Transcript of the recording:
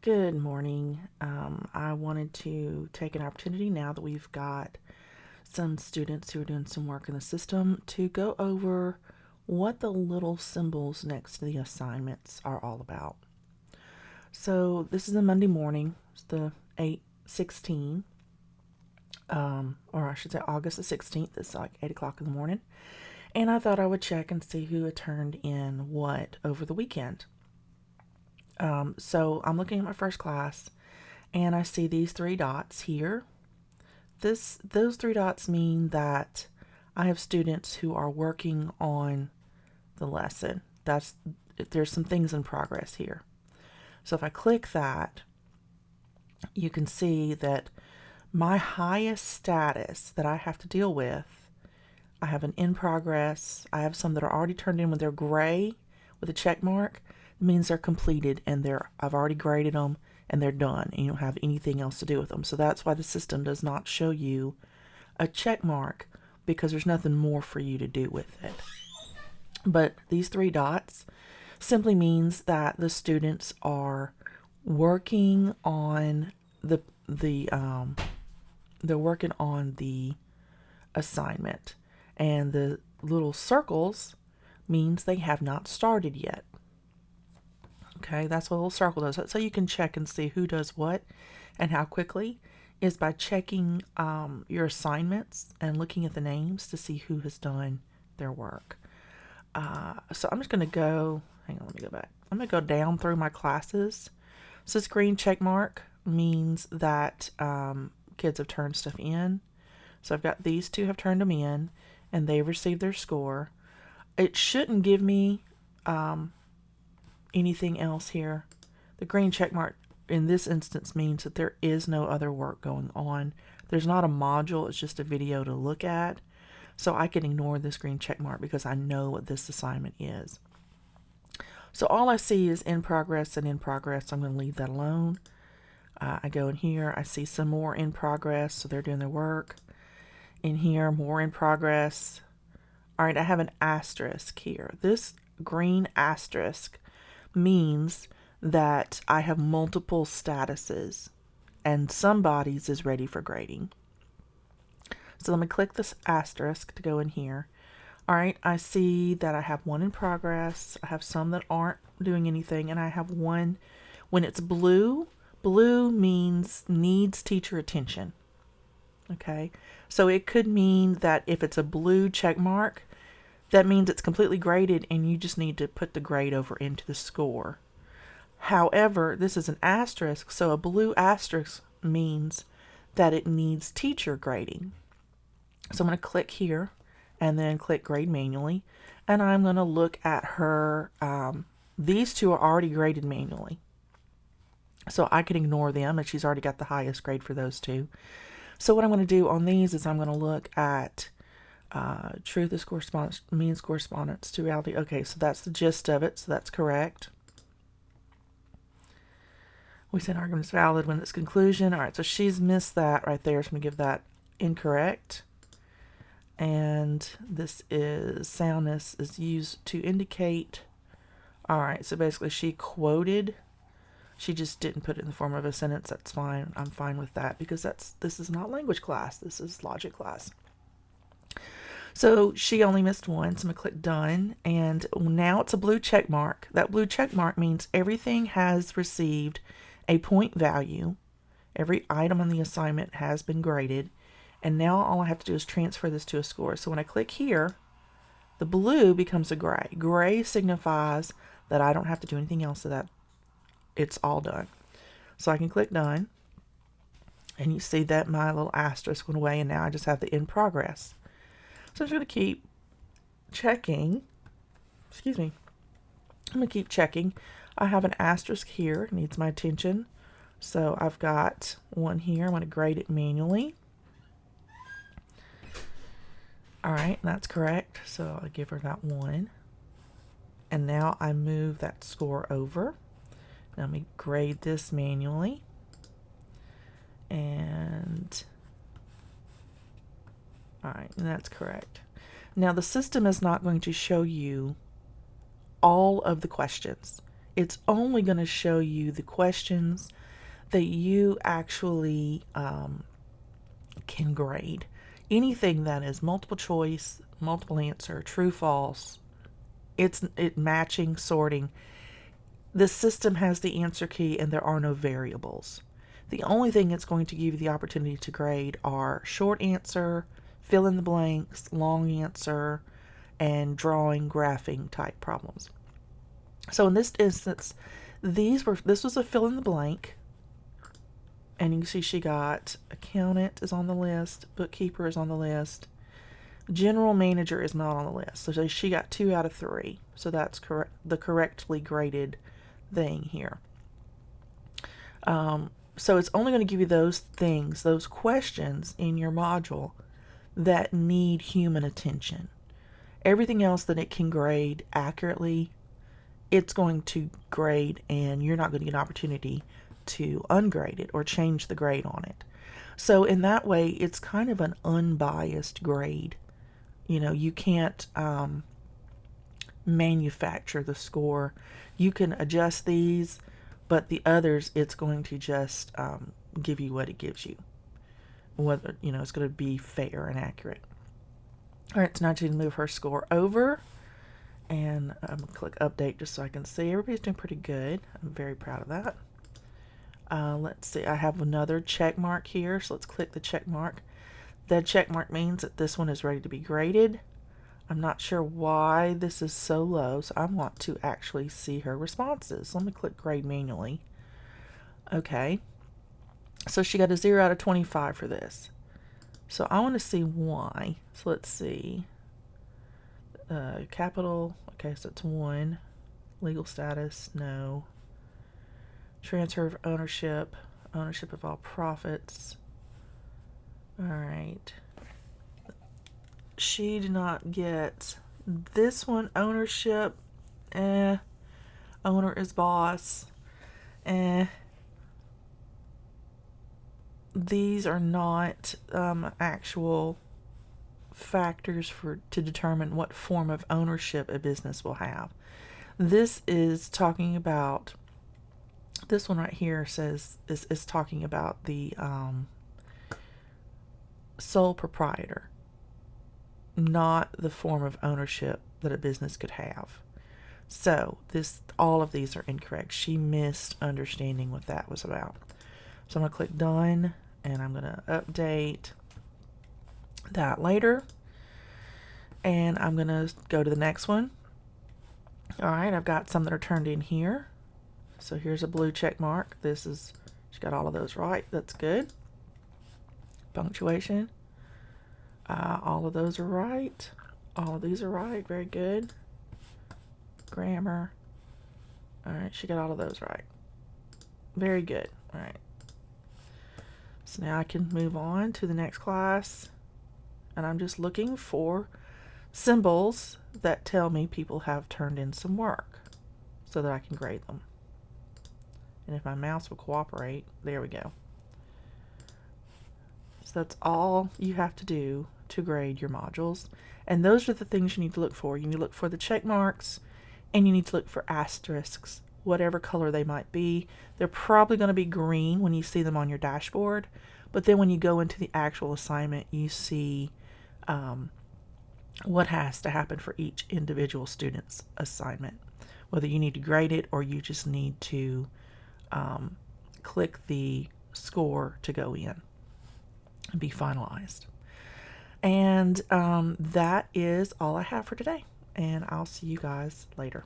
Good morning. I wanted to take an opportunity now that we've got some students who are doing some work in the system to go over what the little symbols next to the assignments are all about. So this is a Monday morning. It's the 8/16, or I should say August the 16th. It's like 8 o'clock in the morning. And I thought I would check and see who had turned in what over the weekend. So I'm looking at my first class and I see these three dots here. Those three dots mean that I have students who are working on the lesson. There's some things in progress here. So if I click that, you can see that my highest status that I have to deal with, I have an in progress. I have some that are already turned in when they're gray with a check mark. It means they're completed and I've already graded them and they're done and you don't have anything else to do with them. So that's why the system does not show you a check mark, because there's nothing more for you to do with it. But these three dots simply means that the students are working on they're working on the assignment, and the little circles means they have not started yet. Okay, that's what a little circle does. So you can check and see who does what and how quickly is by checking your assignments and looking at the names to see who has done their work. So I'm just going to go, hang on, let me go back. I'm going to go down through my classes. So this green check mark means that kids have turned stuff in. So I've got these two have turned them in and they've received their score. It shouldn't give me anything else here. The green check mark in this instance means that there is no other work going on. There's not a module, it's just a video to look at. So I can ignore this green check mark because I know what this assignment is. So all I see is in progress and in progress. So I'm going to leave that alone. I go in here, I see some more in progress, so they're doing their work. In here, more in progress. All right, I have an asterisk here. This green asterisk means that I have multiple statuses and somebody's is ready for grading. So let me click this asterisk to go in here. All right, I see that I have one in progress. I have some that aren't doing anything, and I have one when it's blue. Blue means needs teacher attention. Okay, so it could mean that if it's a blue check mark, that means it's completely graded and you just need to put the grade over into the score. However, this is an asterisk, so a blue asterisk means that it needs teacher grading. So I'm going to click here and then click grade manually, and I'm going to look at her. These two are already graded manually, so I can ignore them, and she's already got the highest grade for those two. So what I'm going to do on these is I'm going to look at truth is correspondence, means correspondence to reality. Okay, so that's the gist of it, so that's correct. We said argument is valid when its conclusion. All right, so she's missed that right there, so I'm going to give that incorrect. And this is soundness is used to indicate. All right, so basically she quoted. She just didn't put it in the form of a sentence. That's fine. I'm fine with that because this is not language class. This is logic class. So she only missed one, so I'm going to click done. And now it's a blue check mark. That blue check mark means everything has received a point value. Every item on the assignment has been graded. And now all I have to do is transfer this to a score. So when I click here, the blue becomes a gray. Gray signifies that I don't have to do anything else, so that it's all done. So I can click done. And you see that my little asterisk went away, and now I just have the in progress. So I'm just going to keep checking. Excuse me. I'm going to keep checking. I have an asterisk here. It needs my attention. So I've got one here. I'm going to grade it manually. All right, that's correct. So I'll give her that one. And now I move that score over. Now let me grade this manually. And all right, and that's correct. Now the system is not going to show you all of the questions. it's only going to show you the questions that you actually can grade. Anything that is multiple choice, multiple answer, true, false, it matching, sorting. The system has the answer key and there are no variables. The only thing it's going to give you the opportunity to grade are short answer, fill in the blanks, long answer, and drawing, graphing type problems. So in this instance, this was a fill in the blank. And you can see she got accountant is on the list, bookkeeper is on the list, general manager is not on the list. So she got 2 out of 3. So that's correct, the correctly graded thing here. So it's only going to give you those things, those questions in your module that need human attention. Everything else that it can grade accurately, it's going to grade, and you're not going to get an opportunity to ungrade it or change the grade on it. So in that way, it's kind of an unbiased grade. You know, you can't manufacture the score. You can adjust these, but the others, it's going to just give you what it gives you. Whether, you know, it's going to be fair and accurate. All right, so now to move her score over. And I'm going to click update just so I can see. Everybody's doing pretty good. I'm very proud of that. Let's see, I have another check mark here, so let's click the check mark. That check mark means that this one is ready to be graded. I'm not sure why this is so low, so I want to actually see her responses. So let me click grade manually. Okay, so she got a 0 out of 25 for this. So I want to see why. So let's see. Capital, okay, so it's 1. Legal status, no. Transfer of ownership, ownership of all profits. All right. She did not get this one, ownership. Owner is boss. These are not actual factors to determine what form of ownership a business will have. This is talking about, this one right here says is talking about the sole proprietor, not the form of ownership that a business could have. So all of these are incorrect. She missed understanding what that was about. So I'm going to click done, and I'm going to update that later. And I'm going to go to the next one. All right, I've got some that are turned in here. So here's a blue check mark. She got all of those right. That's good. Punctuation. All of those are right. All of these are right. Very good. Grammar. All right, she got all of those right. Very good. All right. So now I can move on to the next class. And I'm just looking for symbols that tell me people have turned in some work so that I can grade them. And if my mouse will cooperate, there we go. So that's all you have to do to grade your modules. And those are the things you need to look for. You need to look for the check marks, and you need to look for asterisks, whatever color they might be. They're probably going to be green when you see them on your dashboard, but then when you go into the actual assignment, you see what has to happen for each individual student's assignment, whether you need to grade it or you just need to click the score to go in and be finalized. And that is all I have for today, and I'll see you guys later.